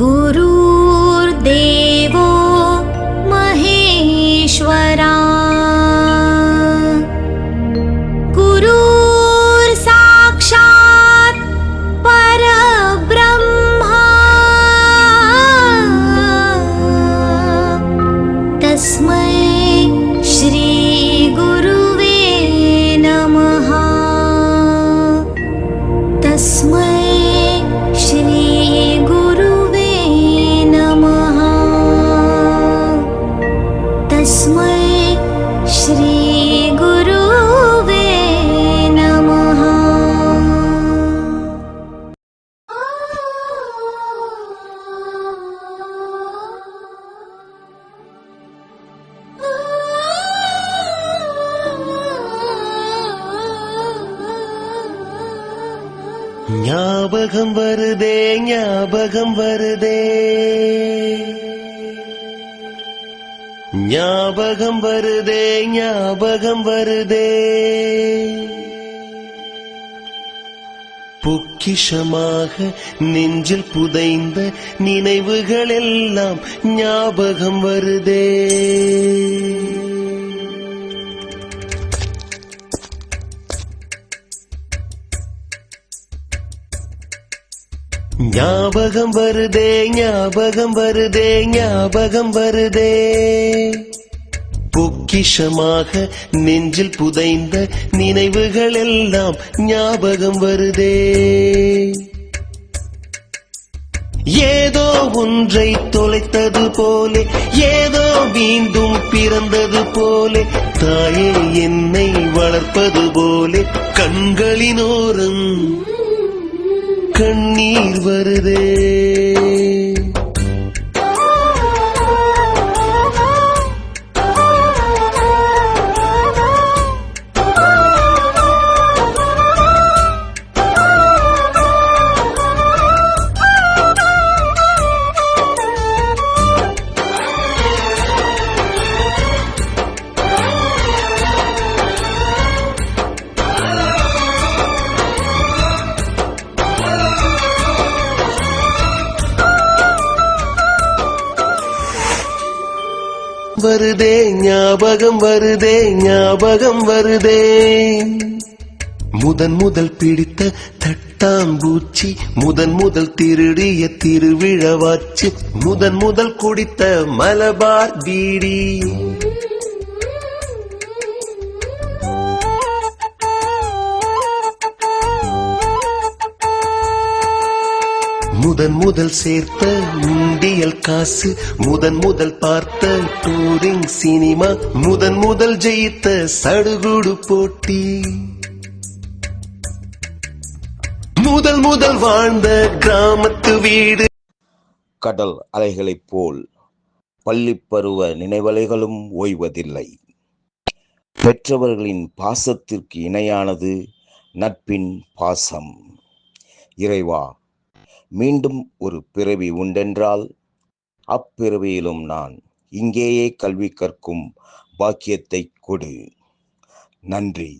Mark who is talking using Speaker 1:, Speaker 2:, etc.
Speaker 1: गुरुर्देवो महेश्वरा गुरुर्साक्षात् परब्रह्मा तस्मै श्री गुरुवे नमः। तस्मै श्री गुरुवे नमः। तस्मै श्री गुरुवे नमः।
Speaker 2: ஞாபகம் வருதே ஞாபகம் வருதே ஞாபகம் வருதே ஞாபகம் வருதே பொக்கிஷமாக நெஞ்சில் புதைந்த நினைவுகள் எல்லாம் ஞாபகம் வருதே. ஞாபகம் வருதே ஞாபகம் வருதே ஞாபகம் வருதே பொக்கிஷமாக நெஞ்சில் புதைந்த நினைவுகள் எல்லாம் ஞாபகம் வருதே. ஏதோ ஒன்றை தொலைத்தது போலே ஏதோ மீண்டும் பிறந்தது போலே தாயே என்னை வளர்ப்பது போலே கண்களினோரம் கண்ணீர் வருதே. வருதே ஞாபகம் வருதே ஞாபகம் வருதே முதல் பிடித்த தட்டாம்பூச்சி முதல் திருடிய திருவிழவாச்சு முதல் குடித்த மலபார் பீடி முதல் சேர்த்த உண்டியல் காசு முதல் பார்த்த டூரிங் சினிமா முதல் ஜெயித்த சடுகுடு போட்டி முதல் வாழ்ந்த கிராமத்து வீடு.
Speaker 3: கடல் அலைகளைப் போல் பள்ளிப்பருவ நினைவலைகளும் ஓய்வதில்லை. பெற்றவர்களின் பாசத்திற்கு இணையானது நட்பின் பாசம். இறைவா, மீண்டும் ஒரு பிறவி உண்டென்றால் அப்பிறவியிலும் நான் இங்கேயே கல்வி கற்கும் பாக்கியத்தை கொடு. நன்றி.